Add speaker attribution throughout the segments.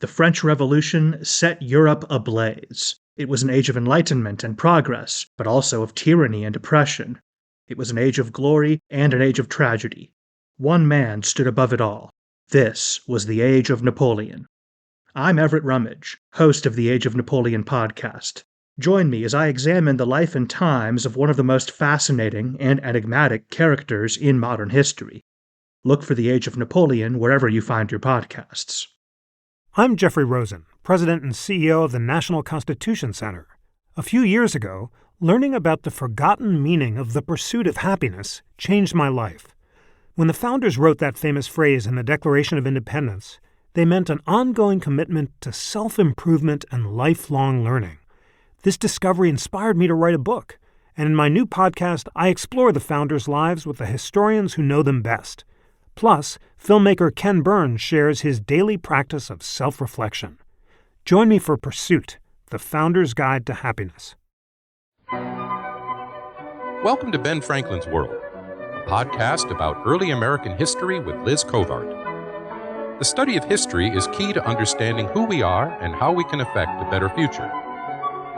Speaker 1: The French Revolution set Europe ablaze. It was an age of enlightenment and progress, but also of tyranny and oppression. It was an age of glory and an age of tragedy. One man stood above it all. This was the Age of Napoleon. I'm Everett Rummage, host of the Age of Napoleon podcast. Join me as I examine the life and times of one of the most fascinating and enigmatic characters in modern history. Look for the Age of Napoleon wherever you find your podcasts.
Speaker 2: I'm Jeffrey Rosen, President and CEO of the National Constitution Center. A few years ago, learning about the forgotten meaning of the pursuit of happiness changed my life. When the founders wrote that famous phrase in the Declaration of Independence, they meant an ongoing commitment to self-improvement and lifelong learning. This discovery inspired me to write a book, and in my new podcast, I explore the founders' lives with the historians who know them best. Plus, filmmaker Ken Burns shares his daily practice of self-reflection. Join me for Pursuit, the Founder's Guide to Happiness.
Speaker 3: Welcome to Ben Franklin's World, a podcast about early American history with Liz Covart. The study of history is key to understanding who we are and how we can affect a better future.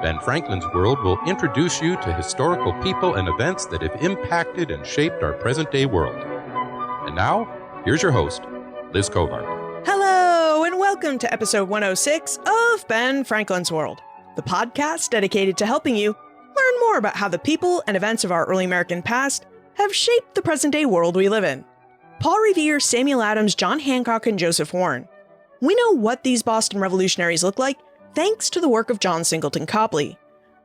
Speaker 3: Ben Franklin's World will introduce you to historical people and events that have impacted and shaped our present-day world. And now, here's your host, Liz Covart.
Speaker 4: Hello, and welcome to episode 106 of Ben Franklin's World, the podcast dedicated to helping you learn more about how the people and events of our early American past have shaped the present-day world we live in. Paul Revere, Samuel Adams, John Hancock, and Joseph Warren. We know what these Boston revolutionaries look like thanks to the work of John Singleton Copley.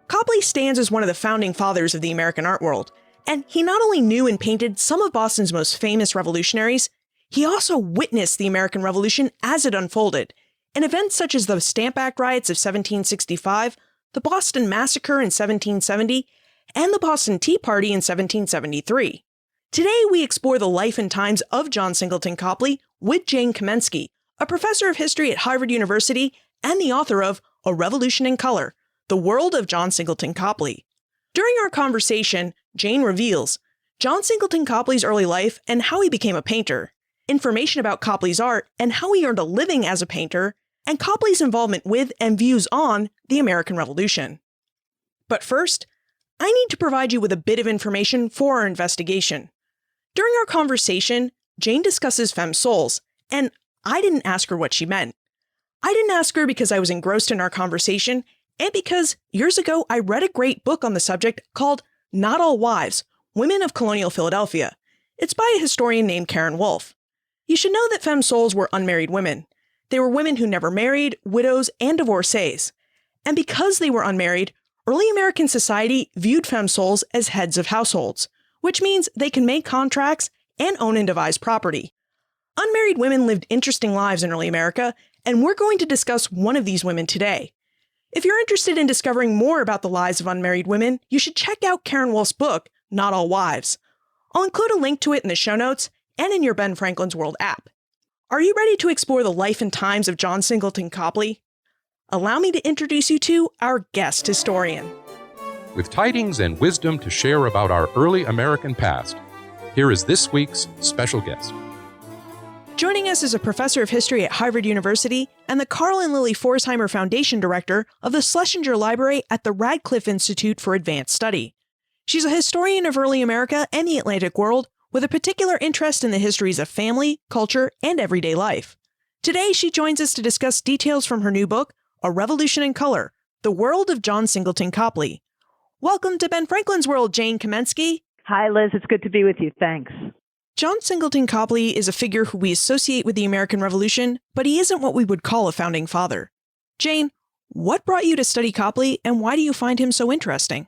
Speaker 4: Copley stands as one of the founding fathers of the American art world, and he not only knew and painted some of Boston's most famous revolutionaries, he also witnessed the American Revolution as it unfolded, in events such as the Stamp Act riots of 1765, the Boston Massacre in 1770, and the Boston Tea Party in 1773. Today, we explore the life and times of John Singleton Copley with Jane Kamensky, a professor of history at Harvard University and the author of A Revolution in Color, The World of John Singleton Copley. During our conversation, Jane reveals John Singleton Copley's early life and how he became a painter, information about Copley's art and how he earned a living as a painter, and Copley's involvement with and views on the American Revolution. But first, I need to provide you with a bit of information for our investigation. During our conversation, Jane discusses femme souls, and I didn't ask her what she meant. I didn't ask her because I was engrossed in our conversation, and because years ago I read a great book on the subject called Not All Wives, Women of Colonial Philadelphia. It's by a historian named Karen Wolfe. You should know that femme souls were unmarried women. They were women who never married, widows, and divorcees. And because they were unmarried, early American society viewed femme souls as heads of households, which means they can make contracts and own and devise property. Unmarried women lived interesting lives in early America, and we're going to discuss one of these women today. If you're interested in discovering more about the lives of unmarried women, you should check out Karen Wolfe's book, Not All Wives. I'll include a link to it in the show notes and in your Ben Franklin's World app. Are you ready to explore the life and times of John Singleton Copley? Allow me to introduce you to our guest historian.
Speaker 3: With tidings and wisdom to share about our early American past, here is this week's special guest.
Speaker 4: Joining us is a professor of history at Harvard University and the Carl and Lily Forsheimer Foundation Director of the Schlesinger Library at the Radcliffe Institute for Advanced Study. She's a historian of early America and the Atlantic world with a particular interest in the histories of family, culture, and everyday life. Today, she joins us to discuss details from her new book, A Revolution in Color, The World of John Singleton Copley. Welcome to Ben Franklin's World, Jane Kamensky.
Speaker 5: Hi, Liz. It's good to be with you. Thanks.
Speaker 4: John Singleton Copley is a figure who we associate with the American Revolution, but he isn't what we would call a founding father. Jane, what brought you to study Copley, and why do you find him so interesting?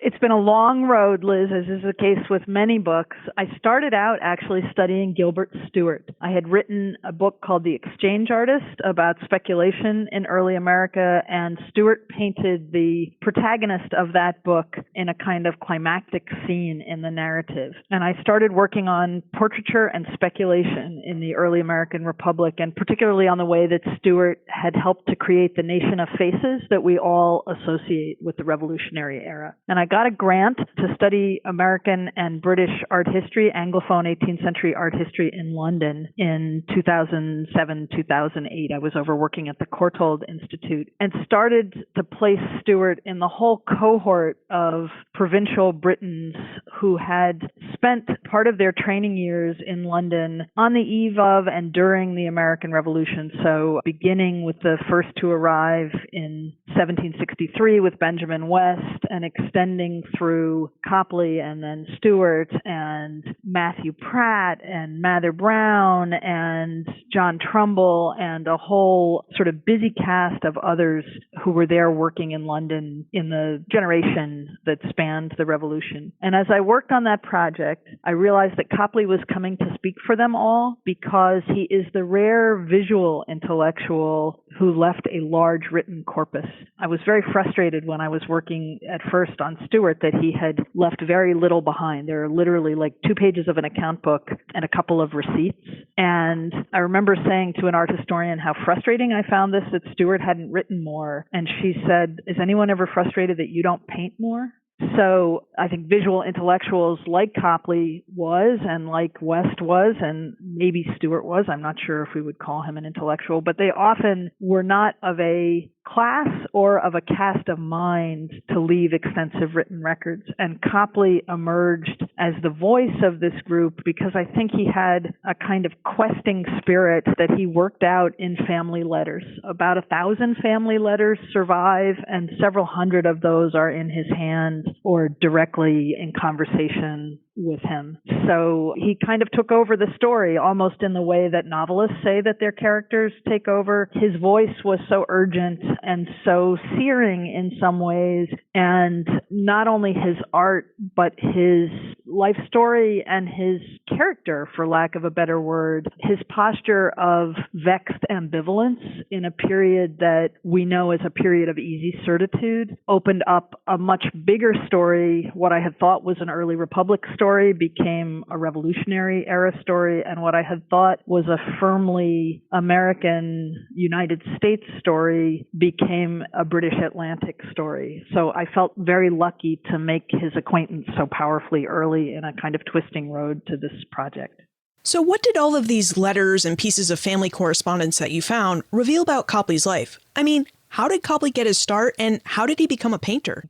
Speaker 5: It's been a long road, Liz, as is the case with many books. I started out actually studying Gilbert Stuart. I had written a book called The Exchange Artist about speculation in early America, and Stuart painted the protagonist of that book in a kind of climactic scene in the narrative. And I started working on portraiture and speculation in the early American Republic, and particularly on the way that Stuart had helped to create the nation of faces that we all associate with the Revolutionary era. And I got a grant to study American and British art history, Anglophone 18th century art history in London in 2007, 2008. I was over working at the Courtauld Institute and started to place Stuart in the whole cohort of provincial Britons who had spent part of their training years in London on the eve of and during the American Revolution. So beginning with the first to arrive in 1763 with Benjamin West and extending through Copley and then Stuart and Matthew Pratt and Mather Brown and John Trumbull and a whole sort of busy cast of others who were there working in London in the generation that spanned the Revolution. And as I worked on that project, I realized that Copley was coming to speak for them all because he is the rare visual intellectual who left a large written corpus. I was very frustrated when I was working at first on Stuart that he had left very little behind. There are literally like 2 pages of an account book and a couple of receipts. And I remember saying to an art historian how frustrating I found this, that Stuart hadn't written more. And she said, is anyone ever frustrated that you don't paint more? So I think visual intellectuals like Copley was and like West was and maybe Stuart was. I'm not sure if we would call him an intellectual, but they often were not of a class or of a cast of mind to leave extensive written records. And Copley emerged as the voice of this group because I think he had a kind of questing spirit that he worked out in family letters. About 1,000 family letters survive, and several hundred of those are in his hand or directly in conversation with him. So he kind of took over the story almost in the way that novelists say that their characters take over. His voice was so urgent and so searing in some ways, and not only his art, but his life story and his character, for lack of a better word, his posture of vexed ambivalence in a period that we know as a period of easy certitude, opened up a much bigger story. What I had thought was an early Republic story became a Revolutionary era story, and what I had thought was a firmly American United States story became a British Atlantic story. So I felt very lucky to make his acquaintance so powerfully early in a kind of twisting road to this project.
Speaker 4: So what did all of these letters and pieces of family correspondence that you found reveal about Copley's life? I mean, how did Copley get his start, and how did he become a painter?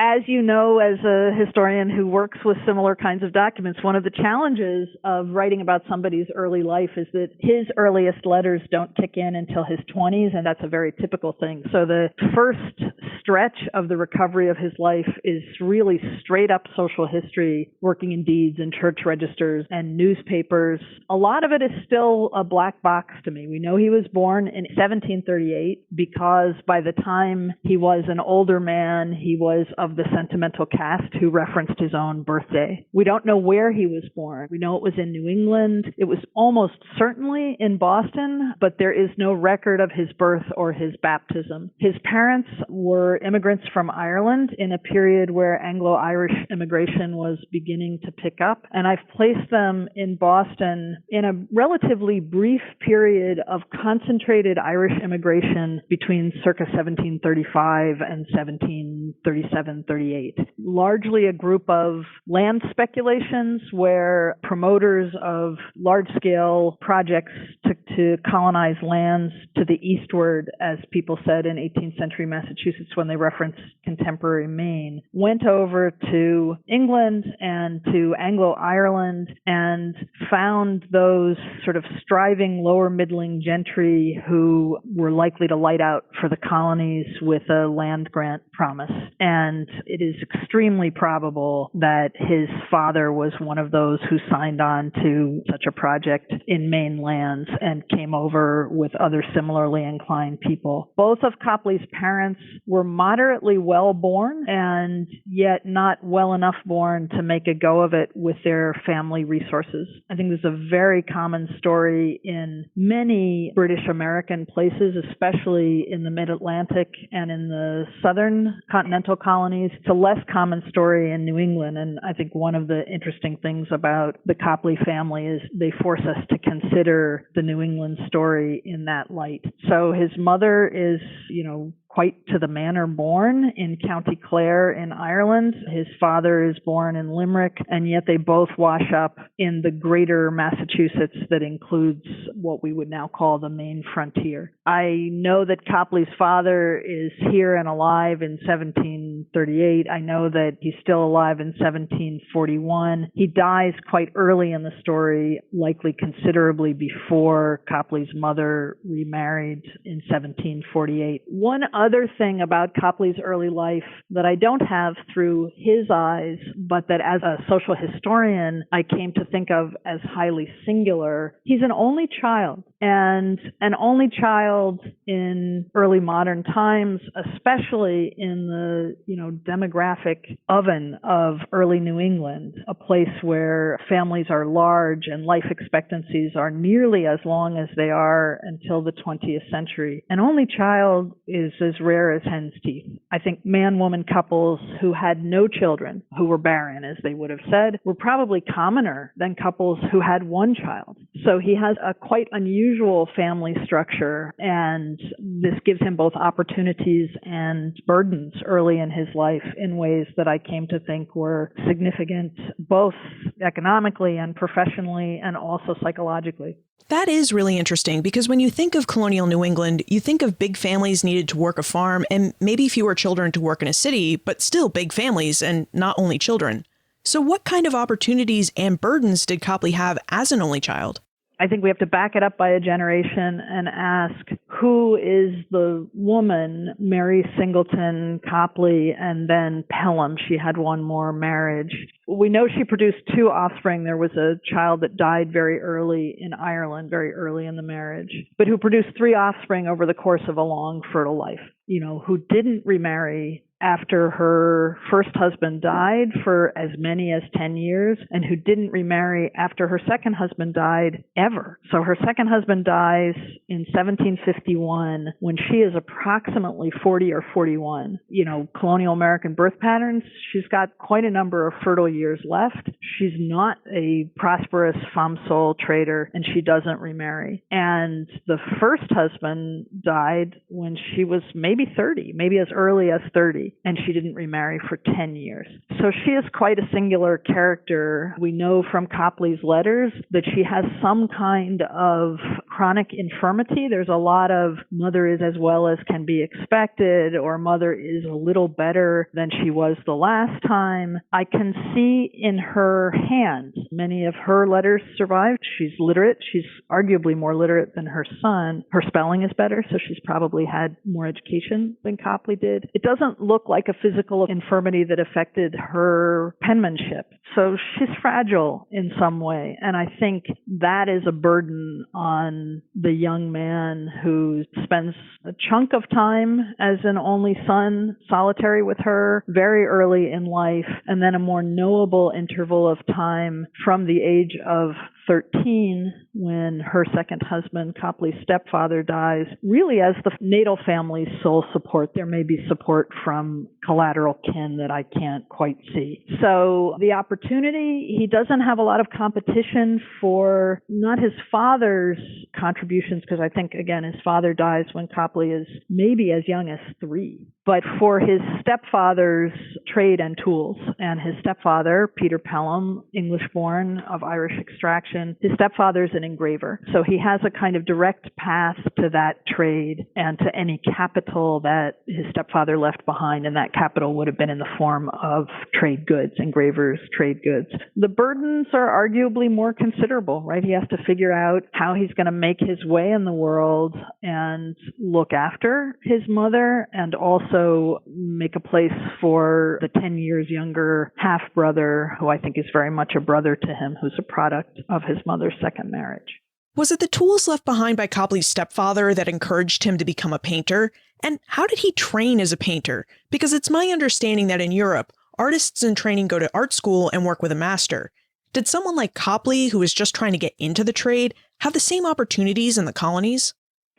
Speaker 5: As you know, as a historian who works with similar kinds of documents, one of the challenges of writing about somebody's early life is that his earliest letters don't kick in until his 20s, and that's a very typical thing. So the first stretch of the recovery of his life is really straight up social history, working in deeds and church registers and newspapers. A lot of it is still a black box to me. We know he was born in 1738 because by the time he was an older man, he was of the sentimental cast who referenced his own birthday. We don't know where he was born. We know it was in New England. It was almost certainly in Boston, but there is no record of his birth or his baptism. His parents were immigrants from Ireland in a period where Anglo-Irish immigration was beginning to pick up, and I've placed them in Boston in a relatively brief period of concentrated Irish immigration between circa 1735 and 1737. 38. Largely a group of land speculations where promoters of large-scale projects took to colonize lands to the eastward, as people said in 18th century Massachusetts when they referenced contemporary Maine, went over to England and to Anglo-Ireland and found those sort of striving lower middling gentry who were likely to light out for the colonies with a land grant promise. And it is extremely probable that his father was one of those who signed on to such a project in Maine lands and came over with other similarly inclined people. Both of Copley's parents were moderately well born and yet not well enough born to make a go of it with their family resources. I think this is a very common story in many British American places, especially in the mid-Atlantic and in the southern continental colonies. It's a less common story in New England, and I think one of the interesting things about the Copley family is they force us to consider the New England story in that light. So his mother is, quite to the manor born in County Clare in Ireland. His father is born in Limerick, and yet they both wash up in the greater Massachusetts that includes what we would now call the Maine frontier. I know that Copley's father is here and alive in 1738. I know that he's still alive in 1741. He dies quite early in the story, likely considerably before Copley's mother remarried in 1748. One other thing about Copley's early life that I don't have through his eyes, but that as a social historian I came to think of as highly singular, he's an only child. And an only child in early modern times, especially in the, demographic oven of early New England, a place where families are large and life expectancies are nearly as long as they are until the 20th century. An only child is as rare as hen's teeth. I think man-woman couples who had no children, who were barren, as they would have said, were probably commoner than couples who had one child. So he has a quite unusual family structure, and this gives him both opportunities and burdens early in his life in ways that I came to think were significant, both economically and professionally and also psychologically.
Speaker 4: That is really interesting because when you think of colonial New England, you think of big families needed to work a farm and maybe fewer children to work in a city, but still big families and not only children. So what kind of opportunities and burdens did Copley have as an only child?
Speaker 5: I think we have to back it up by a generation and ask, who is the woman, Mary Singleton Copley, and then Pelham? She had one more marriage. We know she produced two offspring. There was a child that died very early in Ireland, very early in the marriage, but who produced three offspring over the course of a long, fertile life, who didn't remarry after her first husband died for as many as 10 years, and who didn't remarry after her second husband died ever. So her second husband dies in 1751 when she is approximately 40 or 41. Colonial American birth patterns, she's got quite a number of fertile years left. She's not a prosperous femme sole trader, and she doesn't remarry. And the first husband died when she was maybe 30, maybe as early as 30. And she didn't remarry for 10 years. So she is quite a singular character. We know from Copley's letters that she has some kind of chronic infirmity. There's a lot of mother is as well as can be expected, or mother is a little better than she was the last time. I can see in her hands, many of her letters survived. She's literate. She's arguably more literate than her son. Her spelling is better, so she's probably had more education than Copley did. It doesn't look like a physical infirmity that affected her penmanship. So she's fragile in some way. And I think that is a burden on the young man who spends a chunk of time as an only son, solitary with her, very early in life, and then a more knowable interval of time from the age of 13 when her second husband, Copley's stepfather, dies, really as the natal family's sole support. There may be support from collateral kin that I can't quite see. So the opportunity, he doesn't have a lot of competition for not his father's contributions, because I think, again, his father dies when Copley is maybe as young as 3, but for his stepfather's trade and tools. And his stepfather, Peter Pelham, English-born of Irish extraction, his stepfather's an engraver. So he has a kind of direct path to that trade and to any capital that his stepfather left behind, and that capital would have been in the form of trade goods, engravers, trade goods. The burdens are arguably more considerable, right? He has to figure out how he's going to make his way in the world and look after his mother, and also make a place for the 10 years younger half-brother, who I think is very much a brother to him, who's a product of his mother's second marriage.
Speaker 4: Was it the tools left behind by Copley's stepfather that encouraged him to become a painter? And how did he train as a painter? Because it's my understanding that in Europe, artists in training go to art school and work with a master. Did someone like Copley, who was just trying to get into the trade, have the same opportunities in the colonies?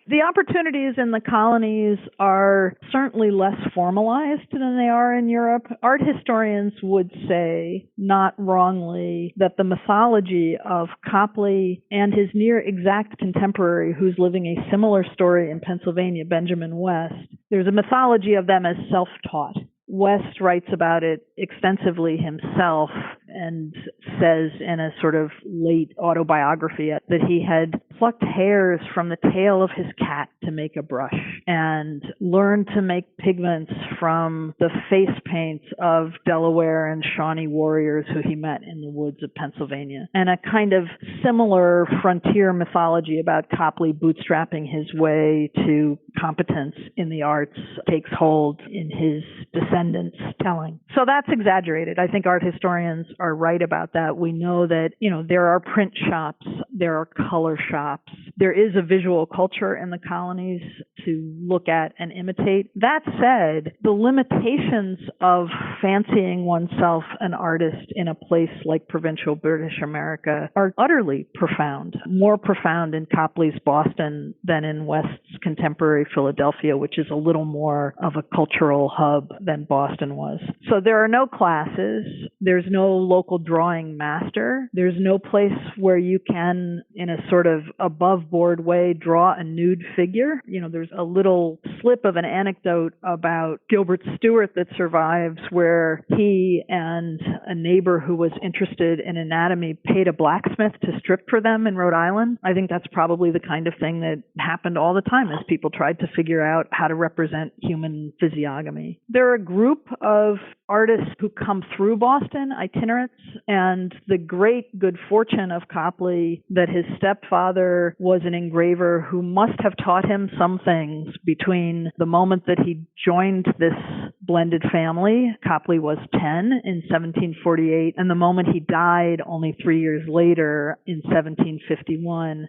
Speaker 5: The opportunities in the colonies are certainly less formalized than they are in Europe. Art historians would say, not wrongly, that the mythology of Copley and his near exact contemporary, who's living a similar story in Pennsylvania, Benjamin West, There's a mythology of them as self-taught. West writes about it extensively himself and says in a sort of late autobiography that he had plucked hairs from the tail of his cat to make a brush and learned to make pigments from the face paints of Delaware and Shawnee warriors who he met in the woods of Pennsylvania. And a kind of similar frontier mythology about Copley bootstrapping his way to competence in the arts takes hold in his descendants' telling. So that's exaggerated. I think art historians are right about that. We know that, there are print shops, there are color shops, there is a visual culture in the colonies to look at and imitate. That said, the limitations of fancying oneself an artist in a place like provincial British America are utterly profound, more profound in Copley's Boston than in West's contemporary Philadelphia, which is a little more of a cultural hub than Boston was. So there are no classes, there's no local drawing master, there's no place where you can, in a sort of above board way, draw a nude figure. There's a little slip of an anecdote about Gilbert Stuart that survives where he and a neighbor who was interested in anatomy paid a blacksmith to strip for them in Rhode Island. I think that's probably the kind of thing that happened all the time as people tried to figure out how to represent human physiognomy. There are a group of artists who come through Boston, itinerants, and the great good fortune of Copley that his stepfather was an engraver who must have taught him some things between the moment that he joined this blended family. Copley was 10 in 1748, and the moment he died only 3 years later in 1751.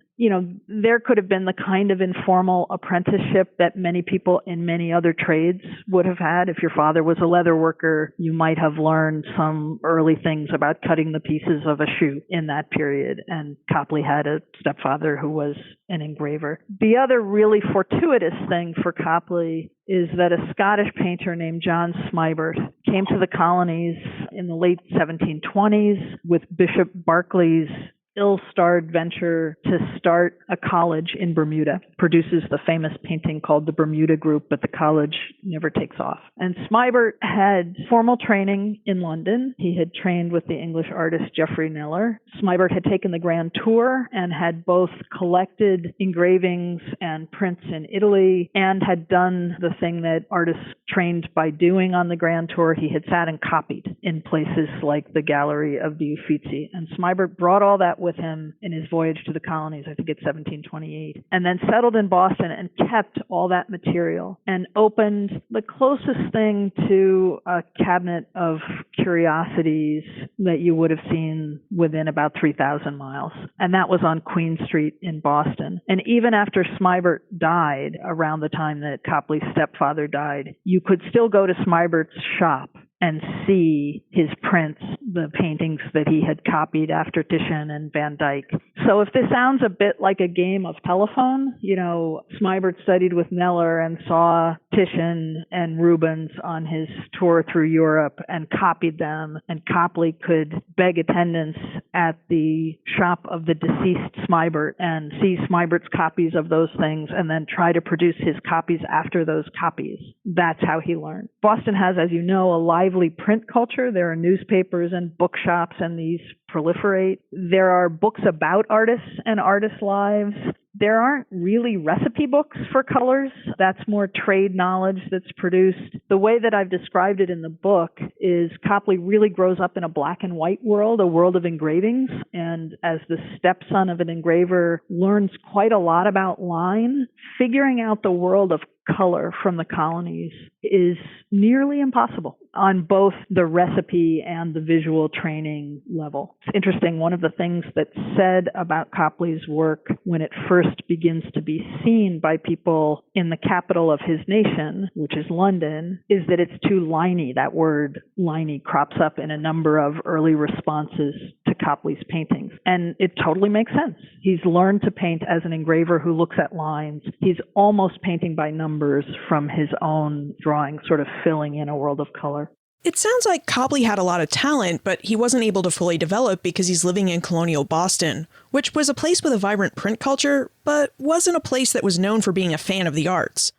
Speaker 5: There could have been the kind of informal apprenticeship that many people in many other trades would have had. If your father was a leather worker, you might have learned some early things about cutting the pieces of a shoe in that period. And Copley had a stepfather who was an engraver. The other really fortuitous thing for Copley is that a Scottish painter named John Smibert came to the colonies in the late 1720s with Bishop Berkeley's ill-starred venture to start a college in Bermuda. Produces the famous painting called the Bermuda Group, but the college never takes off. And Smibert had formal training in London. He had trained with the English artist Geoffrey Kneller. Smibert had taken the Grand Tour and had both collected engravings and prints in Italy and had done the thing that artists trained by doing on the Grand Tour. He had sat and copied in places like the Gallery of the Uffizi. And Smibert brought all that with him in his voyage to the colonies, I think it's 1728, and then settled in Boston and kept all that material and opened the closest thing to a cabinet of curiosities that you would have seen within about 3,000 miles. And that was on Queen Street in Boston. And even after Smibert died, around the time that Copley's stepfather died, you could still go to Smibert's shop and see his prints, the paintings that he had copied after Titian and Van Dyck. So if this sounds a bit like a game of telephone, Smibert studied with Kneller and saw Titian and Rubens on his tour through Europe and copied them, and Copley could beg attendance at the shop of the deceased Smibert and see Smibert's copies of those things and then try to produce his copies after those copies. That's how he learned. Boston has, as you know, a lively print culture. There are newspapers and bookshops, and these proliferate. There are books about artists and artists' lives. There aren't really recipe books for colors. That's more trade knowledge that's produced. The way that I've described it in the book is Copley really grows up in a black and white world, a world of engravings, and as the stepson of an engraver, learns quite a lot about line. Figuring out the world of color from the colonies is nearly impossible on both the recipe and the visual training level. It's interesting, one of the things that's said about Copley's work when it first begins to be seen by people in the capital of his nation, which is London, is that it's too liney. That word liney crops up in a number of early responses to Copley's paintings. And it totally makes sense. He's learned to paint as an engraver who looks at lines. He's almost painting by numbers from his own drawing, sort of filling in a world of color.
Speaker 4: It sounds like Copley had a lot of talent, but he wasn't able to fully develop because he's living in colonial Boston, which was a place with a vibrant print culture, but wasn't a place that was known for being a fan of the arts.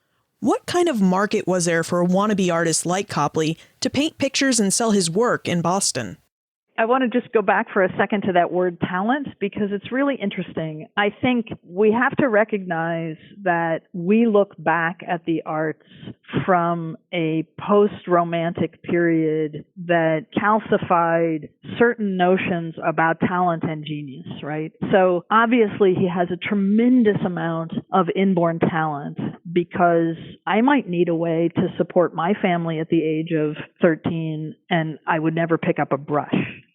Speaker 4: What kind of market was there for a wannabe artist like Copley to paint pictures and sell his work in Boston?
Speaker 5: I want to just go back for a second to that word talent because it's really interesting. I think we have to recognize that we look back at the arts from a post-romantic period that calcified certain notions about talent and genius, right? So obviously he has a tremendous amount of inborn talent because I might need a way to support my family at the age of 13 and I would never pick up a brush.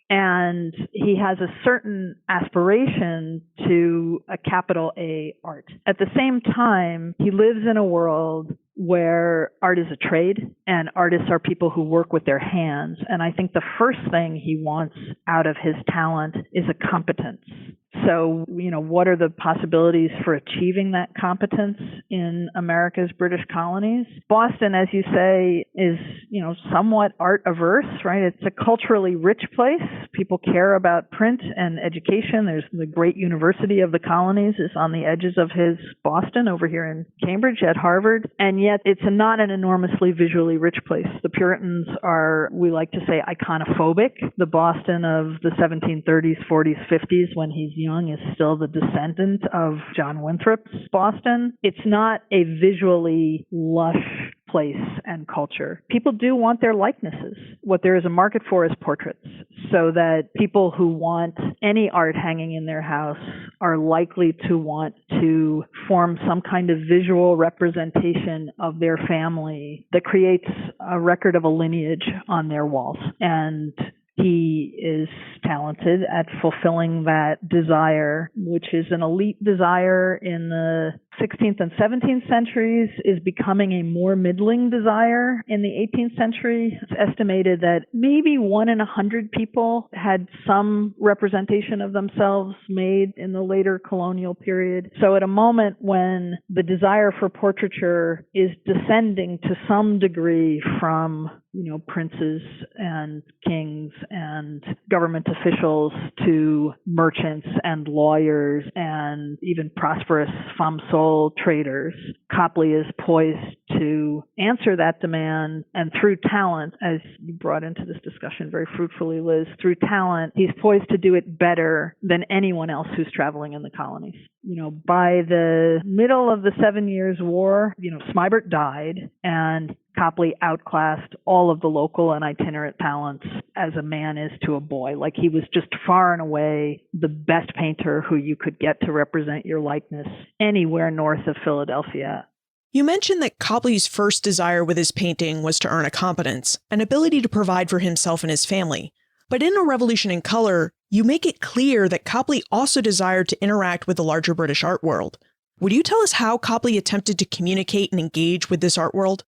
Speaker 5: And he has a certain aspiration to a capital A art. At the same time, he lives in a world where art is a trade and artists are people who work with their hands. And I think the first thing he wants out of his talent is a competence. So, what are the possibilities for achieving that competence in America's British colonies? Boston, as you say, is, somewhat art averse, right? It's a culturally rich place. People care about print and education. There's the great university of the colonies is on the edges of his Boston over here in Cambridge at Harvard. And yet it's not an enormously visually rich place. The Puritans are, we like to say, iconophobic. The Boston of the 1730s, 40s, 50s, when he's young, is still the descendant of John Winthrop's Boston. It's not a visually lush place and culture. People do want their likenesses. What there is a market for is portraits, so that people who want any art hanging in their house are likely to want to form some kind of visual representation of their family that creates a record of a lineage on their walls. And he is talented at fulfilling that desire, which is an elite desire in the 16th and 17th centuries, is becoming a more middling desire in the 18th century. It's estimated that maybe 1 in 100 people had some representation of themselves made in the later colonial period. So at a moment when the desire for portraiture is descending to some degree from princes and kings and government officials to merchants and lawyers and even prosperous femme sole traders, Copley is poised to answer that demand. And through talent, as you brought into this discussion very fruitfully, Liz, through talent, he's poised to do it better than anyone else who's traveling in the colonies. By the middle of the 7 Years' War, Smibert died and Copley outclassed all of the local and itinerant talents as a man is to a boy. Like, he was just far and away the best painter who you could get to represent your likeness anywhere north of Philadelphia.
Speaker 4: You mentioned that Copley's first desire with his painting was to earn a competence, an ability to provide for himself and his family. But in A Revolution in Color, you make it clear that Copley also desired to interact with the larger British art world. Would you tell us how Copley attempted to communicate and engage with this art world?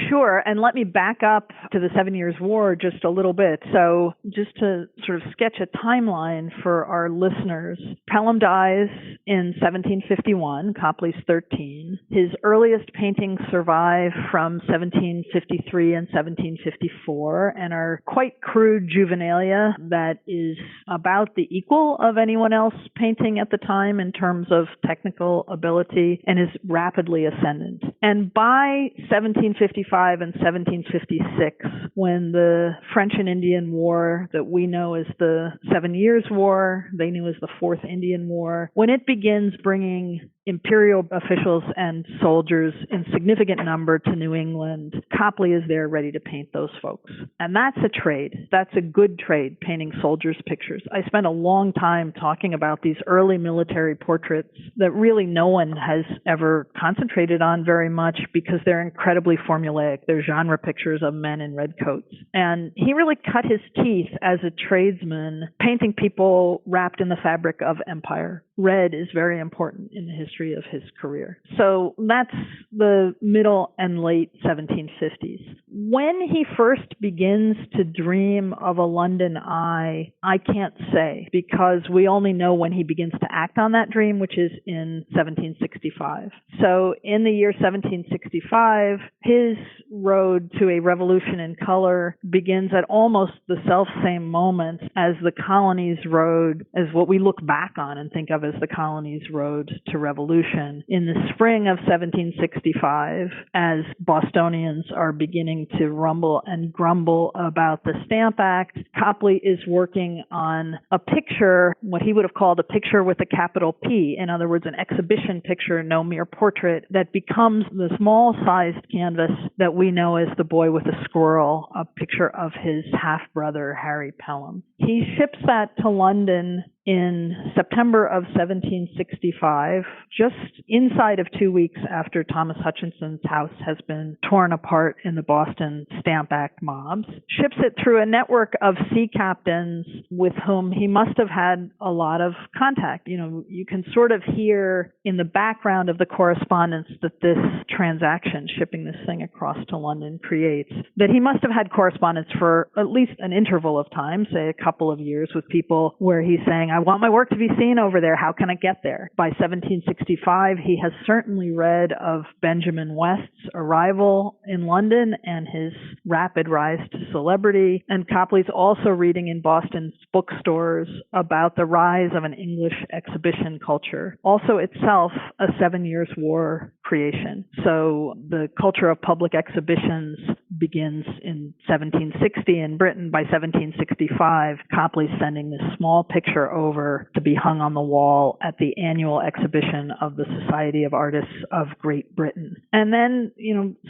Speaker 5: Sure, and let me back up to the 7 Years' War just a little bit. So just to sort of sketch a timeline for our listeners, Pelham dies in 1751, Copley's 13. His earliest paintings survive from 1753 and 1754 and are quite crude juvenilia that is about the equal of anyone else painting at the time in terms of technical ability and is rapidly ascendant. And by 1755 and 1756, when the French and Indian War that we know as the 7 Years' War, they knew as the Fourth Indian War, when it begins bringing imperial officials and soldiers in significant number to New England, Copley is there ready to paint those folks. And that's a trade. That's a good trade, painting soldiers' pictures. I spent a long time talking about these early military portraits that really no one has ever concentrated on very much because they're incredibly formulaic. They're genre pictures of men in red coats. And he really cut his teeth as a tradesman, painting people wrapped in the fabric of empire. Red is very important in the history of his career. So that's the middle and late 1750s. When he first begins to dream of a London eye, I can't say, because we only know when he begins to act on that dream, which is in 1765. So in the year 1765, his road to a revolution in color begins at almost the self-same moment as the colony's road, as what we look back on and think of as the colony's road to revolution. In the spring of 1765, as Bostonians are beginning to rumble and grumble about the Stamp Act, Copley is working on a picture, what he would have called a picture with a capital P, in other words, an exhibition picture, no mere portrait, that becomes the small-sized canvas that we know as The Boy with a Squirrel, a picture of his half-brother, Harry Pelham. He ships that to London in September of 1765, just inside of 2 weeks after Thomas Hutchinson's house has been torn apart in the Boston Stamp Act mobs, ships it through a network of sea captains with whom he must have had a lot of contact. You know, you can sort of hear in the background of the correspondence that this transaction, shipping this thing across to London, creates, that he must have had correspondence for at least an interval of time, say a couple of years, with people where he's saying, I want my work to be seen over there. How can I get there? By 1765, he has certainly read of Benjamin West's arrival in London and his rapid rise to celebrity. And Copley's also reading in Boston's bookstores about the rise of an English exhibition culture, also itself a 7 Years' War creation. So the culture of public exhibitions begins in 1760 in Britain. By 1765, Copley's sending this small picture over to be hung on the wall at the annual exhibition of the Society of Artists of Great Britain. And then,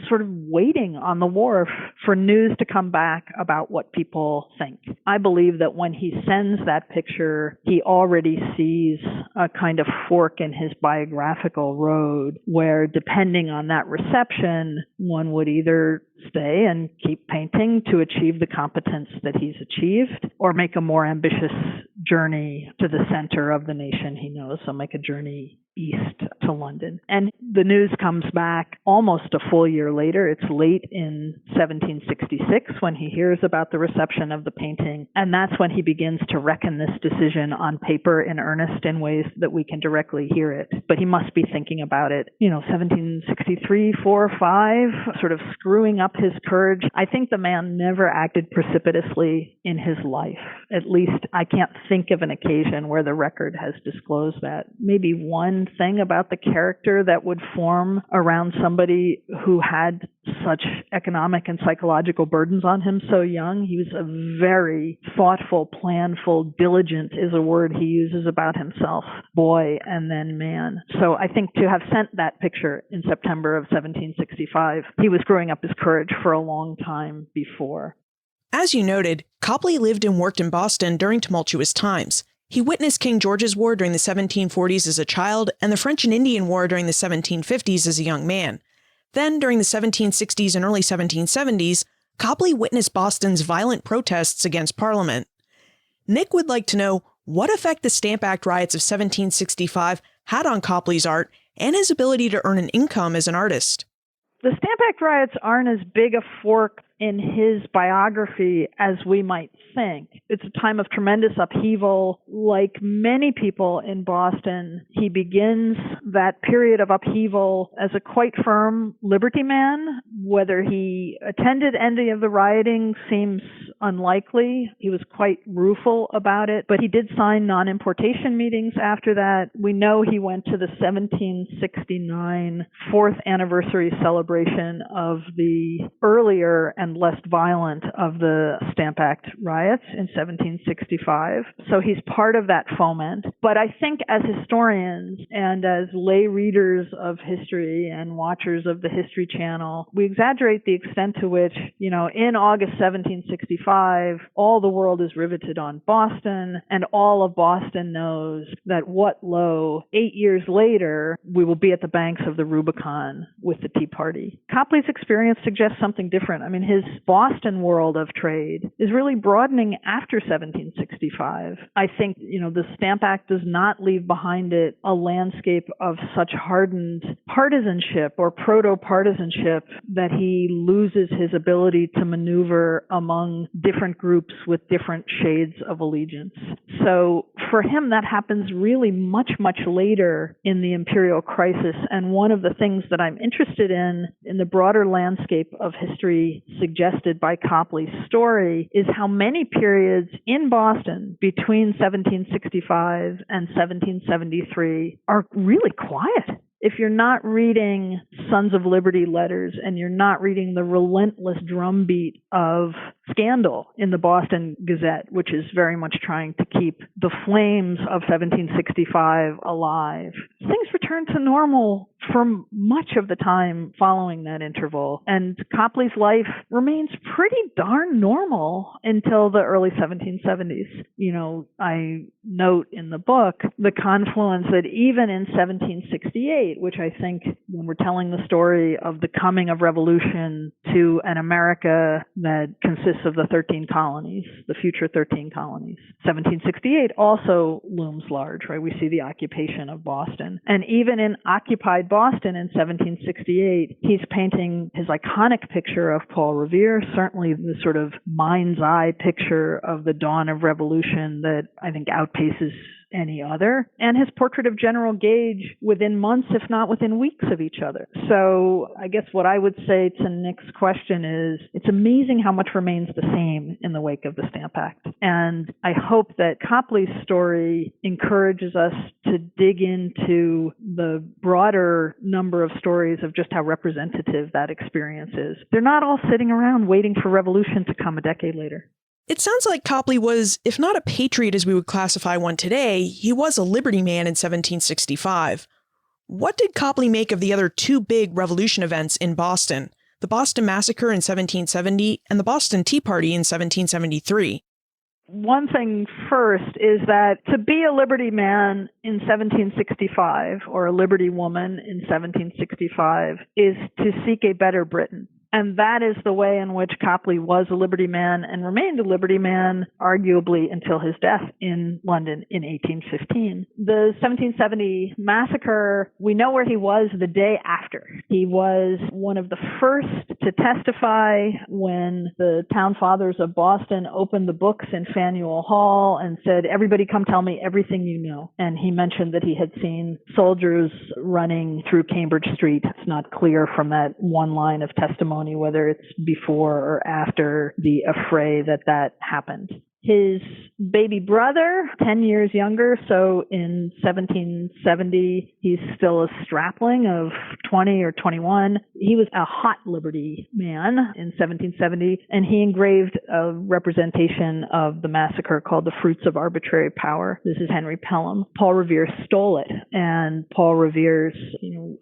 Speaker 5: sort of waiting on the wharf for news to come back about what people think. I believe that when he sends that picture, he already sees a kind of fork in his biographical road where, depending on that reception, one would either stay and keep painting to achieve the competence that he's achieved, or make a more ambitious journey to the center of the nation he knows, so make a journey east to London. And the news comes back almost a full year later. It's late in 1766 when he hears about the reception of the painting, and that's when he begins to reckon this decision on paper in earnest in ways that we can directly hear it. But he must be thinking about it, 1763, 4, 5, sort of screwing up his courage. I think the man never acted precipitously in his life. At least I can't think of an occasion where the record has disclosed that. Maybe one thing about the character that would form around somebody who had such economic and psychological burdens on him so young. He was a very thoughtful, planful, diligent is a word he uses about himself, boy and then man. So I think to have sent that picture in September of 1765, he was screwing up his courage for a long time before.
Speaker 4: As you noted, Copley lived and worked in Boston during tumultuous times. He witnessed King George's War during the 1740s as a child and the French and Indian War during the 1750s as a young man. Then, during the 1760s and early 1770s, Copley witnessed Boston's violent protests against Parliament. Nick would like to know what effect the Stamp Act riots of 1765 had on Copley's art and his ability to earn an income as an artist.
Speaker 5: The Stamp Act riots aren't as big a fork in his biography as we might think. It's a time of tremendous upheaval. Like many people in Boston, he begins that period of upheaval as a quite firm liberty man. Whether he attended any of the rioting seems unlikely. He was quite rueful about it, but he did sign non-importation meetings after that. We know he went to the 1769 4th anniversary celebration of the earlier and less violent of the Stamp Act riots in 1765. So he's part of that foment. But I think as historians and as lay readers of history and watchers of the History Channel, we exaggerate the extent to which, in August 1765, 1765, all the world is riveted on Boston, and all of Boston knows that what lo, 8 years later, we will be at the banks of the Rubicon with the Tea Party. Copley's experience suggests something different. I mean, his Boston world of trade is really broadening after 1765. I think, the Stamp Act does not leave behind it a landscape of such hardened partisanship or proto-partisanship that he loses his ability to maneuver among different groups with different shades of allegiance. So for him, that happens really much, much later in the imperial crisis. And one of the things that I'm interested in the broader landscape of history suggested by Copley's story, is how many periods in Boston between 1765 and 1773 are really quiet. If you're not reading Sons of Liberty letters and you're not reading the relentless drumbeat of scandal in the Boston Gazette, which is very much trying to keep the flames of 1765 alive, things return to normal for much of the time following that interval. And Copley's life remains pretty darn normal until the early 1770s. I note in the book the confluence that even in 1768, which I think when we're telling the story of the coming of revolution to an America that consists of the 13 colonies, the future 13 colonies, 1768 also looms large, right? We see the occupation of Boston. And even in occupied Boston in 1768, he's painting his iconic picture of Paul Revere, certainly the sort of mind's eye picture of the dawn of revolution that I think outpaces any other, and his portrait of General Gage within months, if not within weeks of each other. So I guess what I would say to Nick's question is, it's amazing how much remains the same in the wake of the Stamp Act. And I hope that Copley's story encourages us to dig into the broader number of stories of just how representative that experience is. They're not all sitting around waiting for revolution to come a decade later.
Speaker 4: It sounds like Copley was, if not a patriot as we would classify one today, he was a Liberty man in 1765. What did Copley make of the other two big revolution events in Boston, the Boston Massacre in 1770 and the Boston Tea Party in 1773?
Speaker 5: One thing first is that to be a Liberty man in 1765 or a Liberty woman in 1765 is to seek a better Britain. And that is the way in which Copley was a Liberty man and remained a Liberty man, arguably until his death in London in 1815. The 1770 massacre, we know where he was the day after. He was one of the first to testify when the town fathers of Boston opened the books in Faneuil Hall and said, "Everybody come tell me everything you know." And he mentioned that he had seen soldiers running through Cambridge Street. It's not clear from that one line of testimony whether it's before or after the affray that happened. His baby brother, 10 years younger, so in 1770, he's still a strapling of 20 or 21. He was a hot Liberty man in 1770, and he engraved a representation of the massacre called The Fruits of Arbitrary Power. This is Henry Pelham. Paul Revere stole it, and Paul Revere's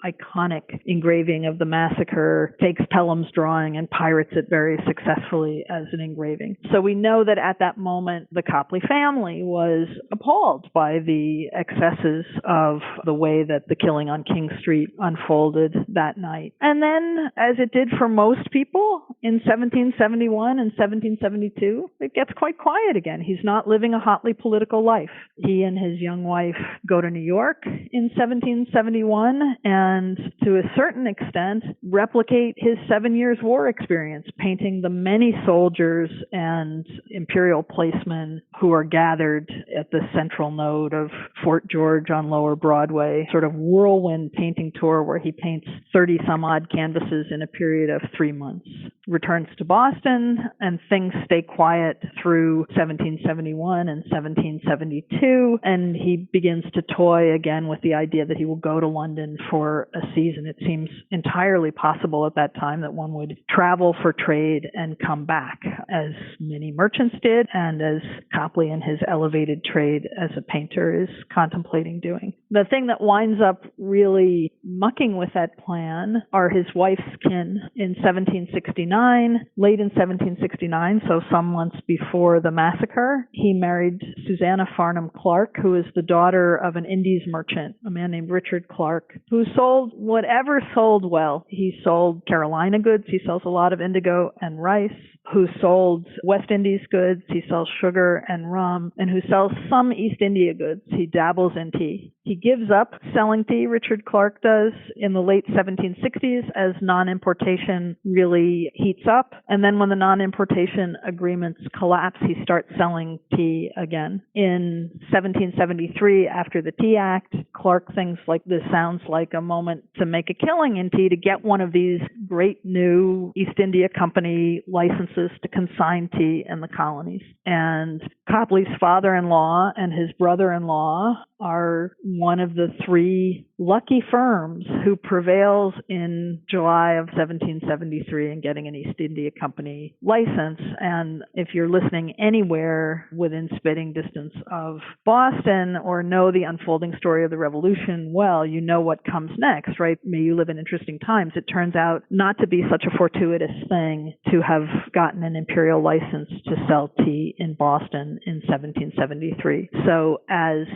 Speaker 5: iconic engraving of the massacre takes Pelham's drawing and pirates it very successfully as an engraving. So we know that at that moment, the Copley family was appalled by the excesses of the way that the killing on King Street unfolded that night. And then, as it did for most people, in 1771 and 1772, it gets quite quiet again. He's not living a hotly political life. He and his young wife go to New York in 1771 and, to a certain extent, replicate his 7 Years' War experience, painting the many soldiers and imperial policemen who are gathered at the central node of Fort George on Lower Broadway, sort of whirlwind painting tour where he paints 30-some-odd canvases in a period of 3 months. Returns to Boston, and things stay quiet through 1771 and 1772, and he begins to toy again with the idea that he will go to London for a season. It seems entirely possible at that time that one would travel for trade and come back, as many merchants did, and as Copley in his elevated trade as a painter is contemplating doing. The thing that winds up really mucking with that plan are his wife's kin. In 1769, late in 1769, so some months before the massacre, he married Susanna Farnham Clark, who is the daughter of an Indies merchant, a man named Richard Clark, who sold whatever sold well. He sold Carolina goods. He sells a lot of indigo and rice. Who sold West Indies goods. He sells sugar and rum, and who sells some East India goods. He dabbles in tea. He gives up selling tea, Richard Clark does, in the late 1760s as non-importation really heats up. And then when the non-importation agreements collapse, he starts selling tea again. In 1773, after the Tea Act, Clark thinks like this sounds like a moment to make a killing in tea, to get one of these great new East India Company licenses to consign tea in the colonies. And Copley's father-in-law and his brother-in-law are one of the three lucky firms who prevails in July of 1773 in getting an East India Company license. And if you're listening anywhere within spitting distance of Boston or know the unfolding story of the Revolution well, you know what comes next, right? May you live in interesting times. It turns out not to be such a fortuitous thing to have gotten an imperial license to sell tea in Boston in 1773. So as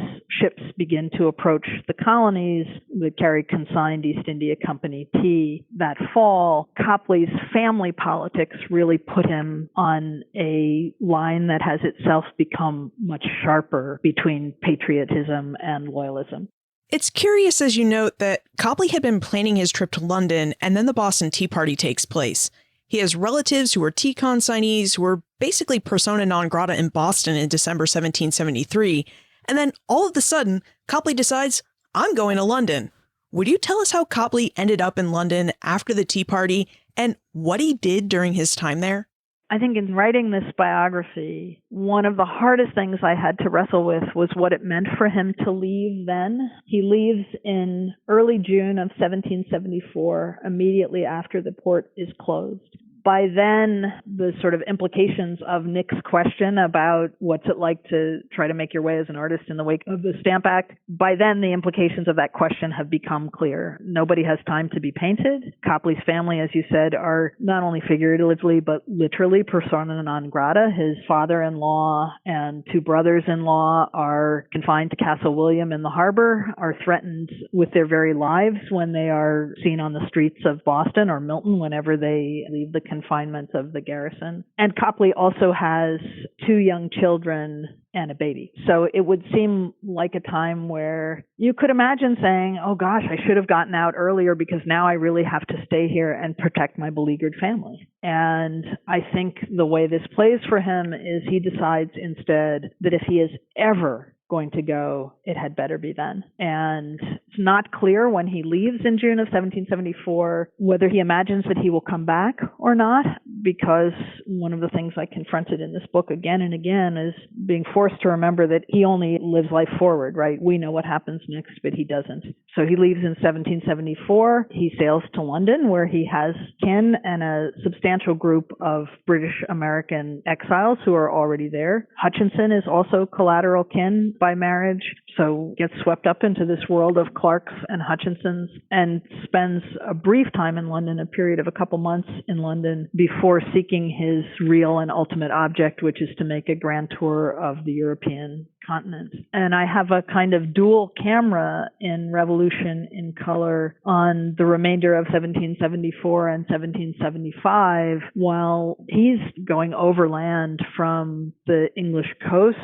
Speaker 5: ships begin to approach the colonies that carried consigned East India Company tea that fall, Copley's family politics really put him on a line that has itself become much sharper between patriotism and loyalism.
Speaker 4: It's curious, as you note, that Copley had been planning his trip to London, and then the Boston Tea Party takes place. He has relatives who are tea consignees who were basically persona non grata in Boston in December 1773. And then all of a sudden, Copley decides, I'm going to London. Would you tell us how Copley ended up in London after the Tea Party and what he did during his time there?
Speaker 5: I think in writing this biography, one of the hardest things I had to wrestle with was what it meant for him to leave then. He leaves in early June of 1774, immediately after the port is closed. By then, the sort of implications of Nick's question about what's it like to try to make your way as an artist in the wake of the Stamp Act, by then the implications of that question have become clear. Nobody has time to be painted. Copley's family, as you said, are not only figuratively but literally persona non grata. His father-in-law and two brothers-in-law are confined to Castle William in the harbor, are threatened with their very lives when they are seen on the streets of Boston or Milton whenever they leave the confinement of the garrison. And Copley also has two young children and a baby. So it would seem like a time where you could imagine saying, oh gosh, I should have gotten out earlier because now I really have to stay here and protect my beleaguered family. And I think the way this plays for him is he decides instead that if he is ever going to go, it had better be then. And it's not clear when he leaves in June of 1774 whether he imagines that he will come back or not, because one of the things I confronted in this book again and again is being forced to remember that he only lives life forward, right? We know what happens next, but he doesn't. So he leaves in 1774. He sails to London, where he has kin and a substantial group of British American exiles who are already there. Hutchinson is also collateral kin by marriage, so gets swept up into this world of Clarks and Hutchinsons and spends a brief time in London, a period of a couple months in London, before seeking his real and ultimate object, which is to make a grand tour of the European continent. And I have a kind of dual camera in Revolution in Color on the remainder of 1774 and 1775, while he's going overland from the English coast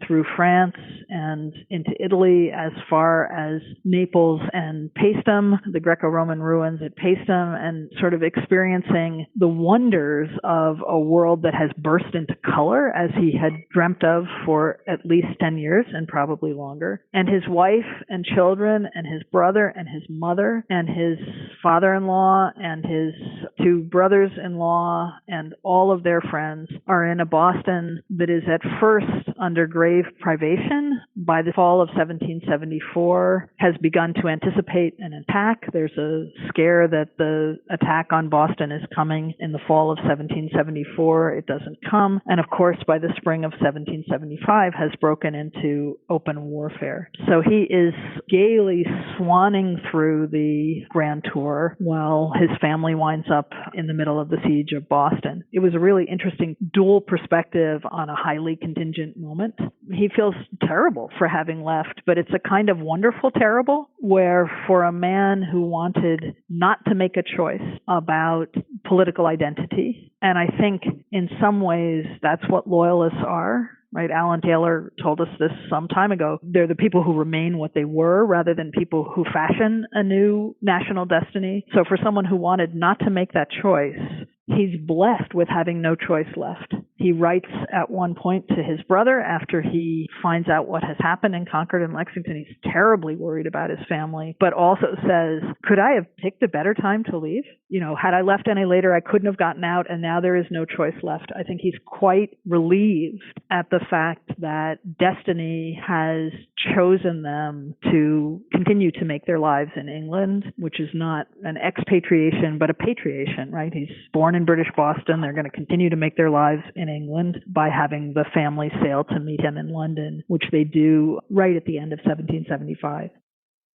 Speaker 5: through France and into Italy as far as Naples and Paestum, the Greco-Roman ruins at Paestum, and sort of experiencing the wonders of a world that has burst into color as he had dreamt of for at least 10 years and probably longer. And his wife and children and his brother and his mother and his father-in-law and his two brothers-in-law and all of their friends are in a Boston that is at first under grave privation. By the fall of 1774, has begun to anticipate an attack. There's a scare that the attack on Boston is coming in the fall of 1774. It doesn't come. And of course, by the spring of 1775, has broken into open warfare. So he is gaily swanning through the Grand Tour while his family winds up in the middle of the siege of Boston. It was a really interesting dual perspective on a highly contingent moment. He feels terrible for having left, but it's a kind of wonderful terrible where for a man who wanted not to make a choice about political identity, and I think in some ways that's what loyalists are. Right, Alan Taylor told us this some time ago. They're the people who remain what they were rather than people who fashion a new national destiny. So for someone who wanted not to make that choice, he's blessed with having no choice left. He writes at one point to his brother after he finds out what has happened in Concord and Lexington. He's terribly worried about his family, but also says, could I have picked a better time to leave? Had I left any later, I couldn't have gotten out, and now there is no choice left. I think he's quite relieved at the fact that destiny has chosen them to continue to make their lives in England, which is not an expatriation, but a patriation, right? He's born in British Boston. They're going to continue to make their lives in England by having the family sail to meet him in London, which they do right at the end of 1775.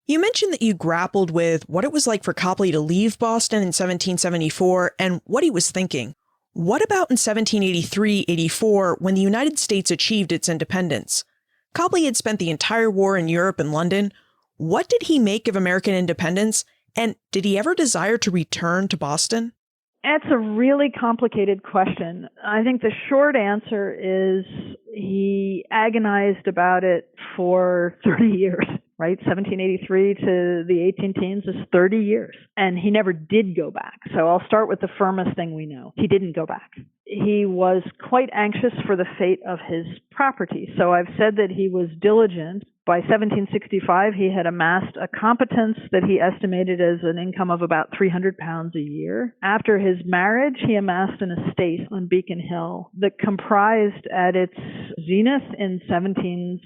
Speaker 4: You mentioned that you grappled with what it was like for Copley to leave Boston in 1774 and what he was thinking. What about in 1783-84 when the United States achieved its independence? Copley had spent the entire war in Europe and London. What did he make of American independence? And did he ever desire to return to Boston?
Speaker 5: That's a really complicated question. I think the short answer is he agonized about it for 30 years, right? 1783 to the 18 teens is 30 years. And he never did go back. So I'll start with the firmest thing we know. He didn't go back. He was quite anxious for the fate of his property. So I've said that he was diligent. By 1765, he had amassed a competence that he estimated as an income of about £300 a year. After his marriage, he amassed an estate on Beacon Hill that comprised at its zenith in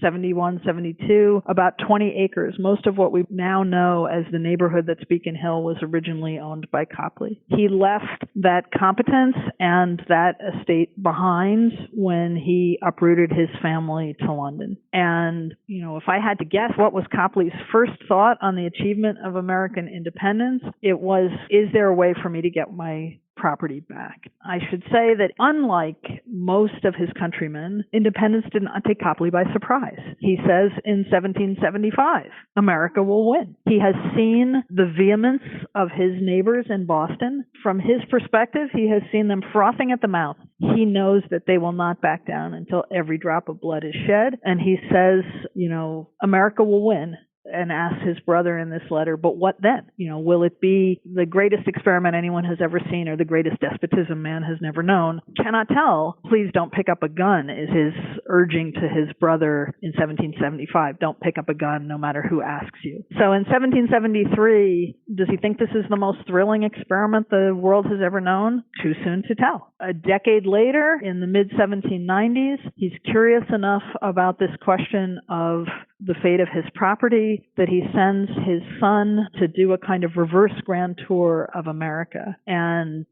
Speaker 5: 1771-72 about 20 acres. Most of what we now know as the neighborhood that's Beacon Hill was originally owned by Copley. He left that competence and that estate behind when he uprooted his family to London. And, if I had to guess what was Copley's first thought on the achievement of American independence, it was, is there a way for me to get my property back? I should say that unlike most of his countrymen, independence did not take Copley by surprise. He says in 1775, America will win. He has seen the vehemence of his neighbors in Boston. From his perspective, he has seen them frothing at the mouth. He knows that they will not back down until every drop of blood is shed. And he says, America will win. And asks his brother in this letter, but what then? Will it be the greatest experiment anyone has ever seen or the greatest despotism man has never known? Cannot tell. Please don't pick up a gun is his urging to his brother in 1775. Don't pick up a gun no matter who asks you. So in 1773, does he think this is the most thrilling experiment the world has ever known? Too soon to tell. A decade later, in the mid-1790s, he's curious enough about this question of the fate of his property that he sends his son to do a kind of reverse grand tour of America and,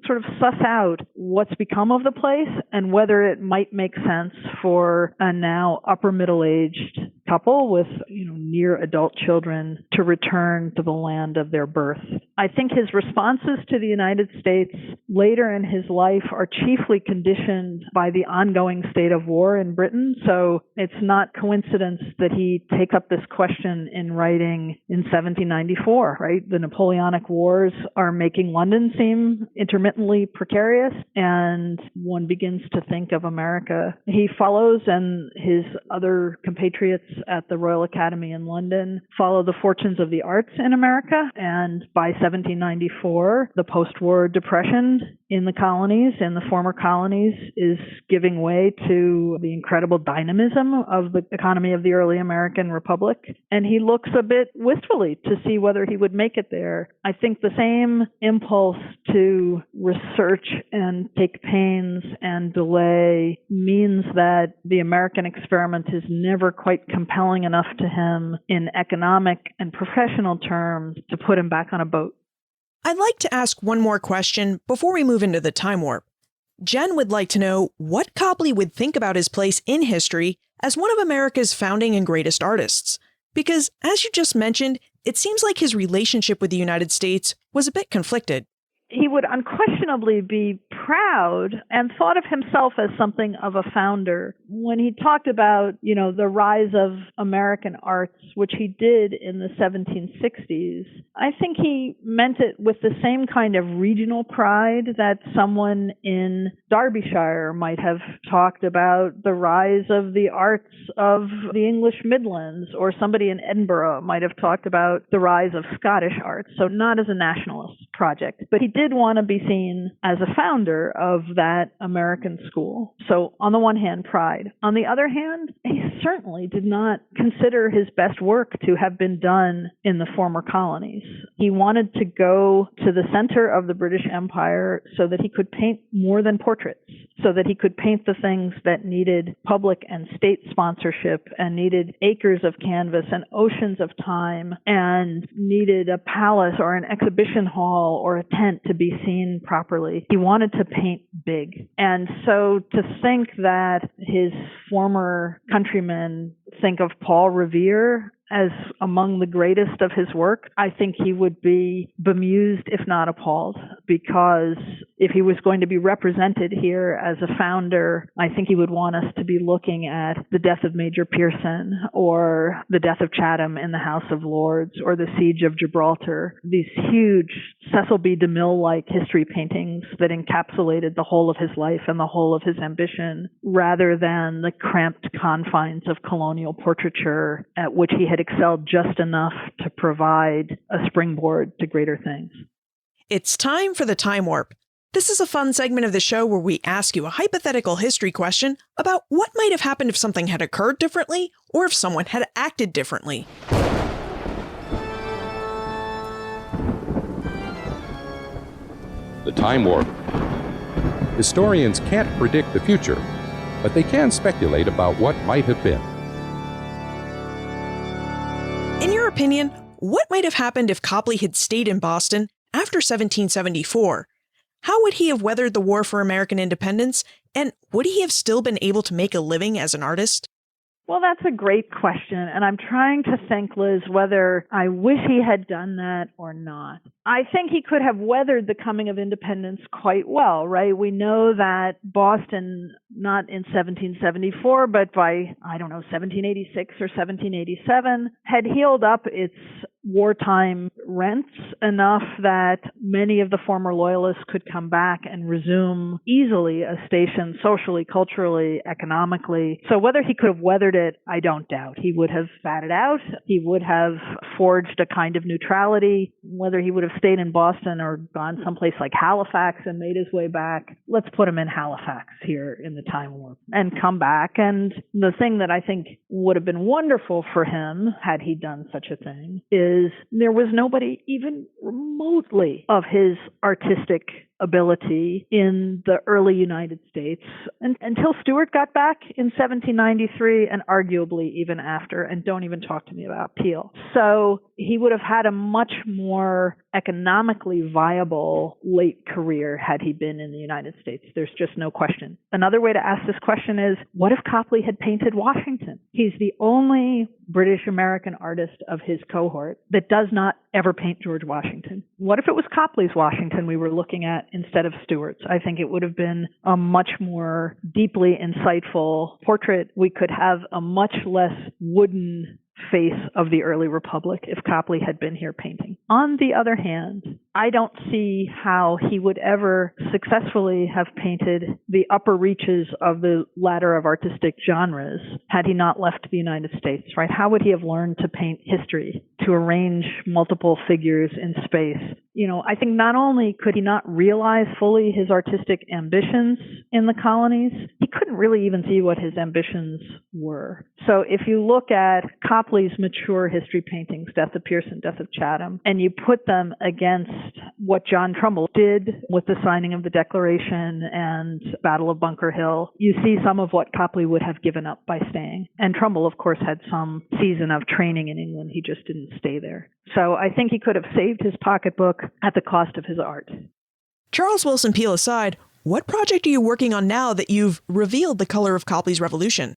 Speaker 5: sort of suss out what's become of the place and whether it might make sense for a now upper middle-aged couple with, near adult children to return to the land of their birth. I think his responses to the United States later in his life are chiefly conditioned by the ongoing state of war in Britain. So it's not coincidence that he takes up this question in writing in 1794, right? The Napoleonic Wars are making London seem intermittently precarious, and one begins to think of America. He follows, and his other compatriots at the Royal Academy in London follow the fortunes of the arts in America, and by 1794, the post-war depression American in the colonies, in the former colonies, is giving way to the incredible dynamism of the economy of the early American Republic. And he looks a bit wistfully to see whether he would make it there. I think the same impulse to research and take pains and delay means that the American experiment is never quite compelling enough to him in economic and professional terms to put him back on a boat.
Speaker 4: I'd like to ask one more question before we move into the time warp. Jen would like to know what Copley would think about his place in history as one of America's founding and greatest artists. Because, as you just mentioned, it seems like his relationship with the United States was a bit conflicted.
Speaker 5: He would unquestionably be proud and thought of himself as something of a founder. When he talked about, the rise of American arts, which he did in the 1760s, I think he meant it with the same kind of regional pride that someone in Derbyshire might have talked about the rise of the arts of the English Midlands, or somebody in Edinburgh might have talked about the rise of Scottish arts. So not as a nationalist project, but he did want to be seen as a founder of that American school. So on the one hand, pride. On the other hand, he certainly did not consider his best work to have been done in the former colonies. He wanted to go to the center of the British Empire so that he could paint more than portraits, so that he could paint the things that needed public and state sponsorship and needed acres of canvas and oceans of time and needed a palace or an exhibition hall or a tent to be seen properly. He wanted to paint big. And so to think that his former countrymen think of Paul Revere as among the greatest of his work, I think he would be bemused, if not appalled, because if he was going to be represented here as a founder, I think he would want us to be looking at the death of Major Pearson or the death of Chatham in the House of Lords or the Siege of Gibraltar, these huge Cecil B. DeMille-like history paintings that encapsulated the whole of his life and the whole of his ambition, rather than the cramped confines of colonial portraiture at which he had excelled just enough to provide a springboard to greater things.
Speaker 4: It's time for the Time Warp. This is a fun segment of the show where we ask you a hypothetical history question about what might have happened if something had occurred differently or if someone had acted differently.
Speaker 3: The Time Warp. Historians can't predict the future, but they can speculate about what might have been.
Speaker 4: In your opinion, what might have happened if Copley had stayed in Boston after 1774? How would he have weathered the war for American independence, and would he have still been able to make a living as an artist?
Speaker 5: Well, that's a great question, and I'm trying to think, Liz, whether I wish he had done that or not. I think he could have weathered the coming of independence quite well, right? We know that Boston, not in 1774, but by, 1786 or 1787, had healed up its wartime rents enough that many of the former loyalists could come back and resume easily a station socially, culturally, economically. So whether he could have weathered it, I don't doubt. He would have sat it out. He would have forged a kind of neutrality. Whether he would have stayed in Boston or gone someplace like Halifax and made his way back, let's put him in Halifax here in the Time Warp and come back. And the thing that I think would have been wonderful for him, had he done such a thing, is there was nobody even remotely of his artistic ability in the early United States until Stuart got back in 1793 and arguably even after, and don't even talk to me about Peel. So he would have had a much more economically viable late career had he been in the United States. There's just no question. Another way to ask this question is, what if Copley had painted Washington? He's the only British American artist of his cohort that does not ever paint George Washington. What if it was Copley's Washington we were looking at instead of Stuart's? I think it would have been a much more deeply insightful portrait. We could have a much less wooden face of the early republic if Copley had been here painting. On the other hand, I don't see how he would ever successfully have painted the upper reaches of the ladder of artistic genres had he not left the United States, right? How would he have learned to paint history, to arrange multiple figures in space? I think not only could he not realize fully his artistic ambitions in the colonies, he couldn't really even see what his ambitions were. So if you look at Copley's mature history paintings, Death of Pearson, Death of Chatham, and you put them against what John Trumbull did with the signing of the Declaration and Battle of Bunker Hill, you see some of what Copley would have given up by staying. And Trumbull, of course, had some season of training in England. He just didn't stay there. So I think he could have saved his pocketbook at the cost of his art.
Speaker 4: Charles Wilson Peele aside, what project are you working on now that you've revealed the color of Copley's revolution?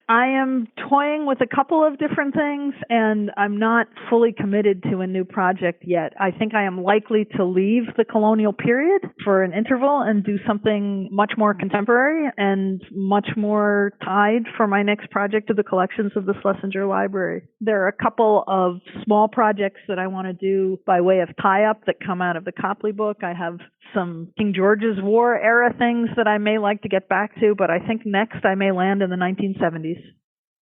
Speaker 5: I am toying with a couple of different things, and I'm not fully committed to a new project yet. I think I am likely to leave the colonial period for an interval and do something much more contemporary and much more tied for my next project to the collections of the Schlesinger Library. There are a couple of small projects that I want to do by way of tie-up that come out of the Copley book. I have some King George's War era things that I may like to get back to, but I think next I may land in the 1970s.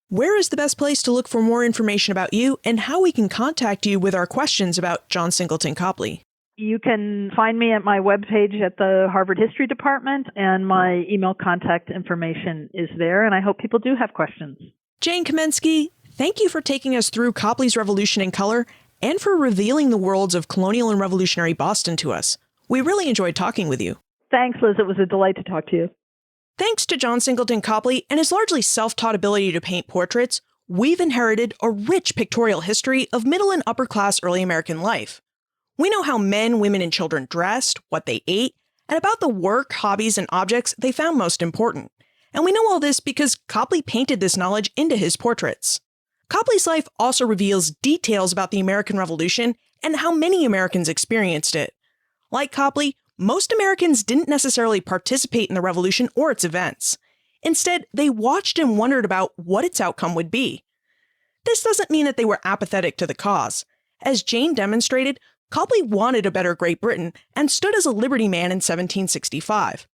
Speaker 4: Where is the best place to look for more information about you and how we can contact you with our questions about John Singleton Copley?
Speaker 5: You can find me at my webpage at the Harvard History Department, and my email contact information is there, and I hope people do have questions.
Speaker 4: Jane Kamensky, thank you for taking us through Copley's Revolution in color and for revealing the worlds of colonial and revolutionary Boston to us. We really enjoyed talking with you.
Speaker 5: Thanks, Liz. It was a delight to talk to you.
Speaker 4: Thanks to John Singleton Copley and his largely self-taught ability to paint portraits, we've inherited a rich pictorial history of middle and upper-class early American life. We know how men, women, and children dressed, what they ate, and about the work, hobbies, and objects they found most important. And we know all this because Copley painted this knowledge into his portraits. Copley's life also reveals details about the American Revolution and how many Americans experienced it. Like Copley, most Americans didn't necessarily participate in the revolution or its events. Instead, they watched and wondered about what its outcome would be. This doesn't mean that they were apathetic to the cause. As Jane demonstrated, Copley wanted a better Great Britain and stood as a liberty man in 1765.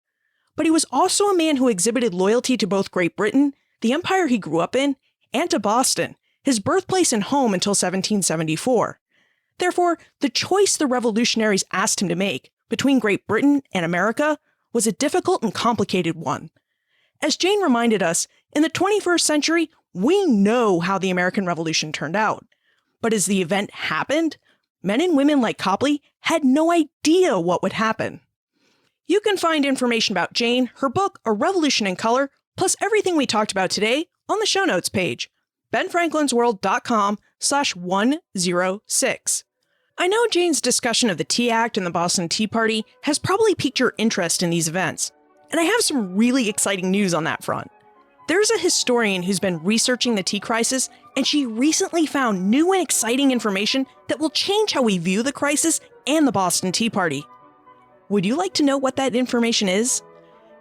Speaker 4: But he was also a man who exhibited loyalty to both Great Britain, the empire he grew up in, and to Boston, his birthplace and home until 1774. Therefore, the choice the revolutionaries asked him to make between Great Britain and America was a difficult and complicated one. As Jane reminded us, in the 21st century, we know how the American Revolution turned out. But as the event happened, men and women like Copley had no idea what would happen. You can find information about Jane, her book, A Revolution in Color, plus everything we talked about today on the show notes page, benfranklinsworld.com/106. I know Jane's discussion of the Tea Act and the Boston Tea Party has probably piqued your interest in these events, and I have some really exciting news on that front. There's a historian who's been researching the tea crisis, and she recently found new and exciting information that will change how we view the crisis and the Boston Tea Party. Would you like to know what that information is?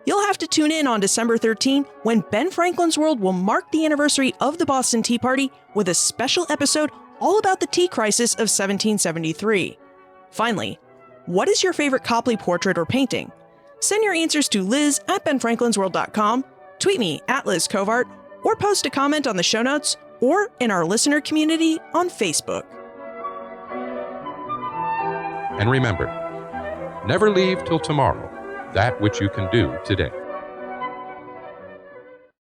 Speaker 4: You'll have to tune in on December 13 when Ben Franklin's World will mark the anniversary of the Boston Tea Party with a special episode all about the tea crisis of 1773. Finally, what is your favorite Copley portrait or painting? Send your answers to liz@benfranklinsworld.com, tweet me @LizCovart, or post a comment on the show notes or in our listener community on Facebook.
Speaker 3: And remember, never leave till tomorrow that which you can do today.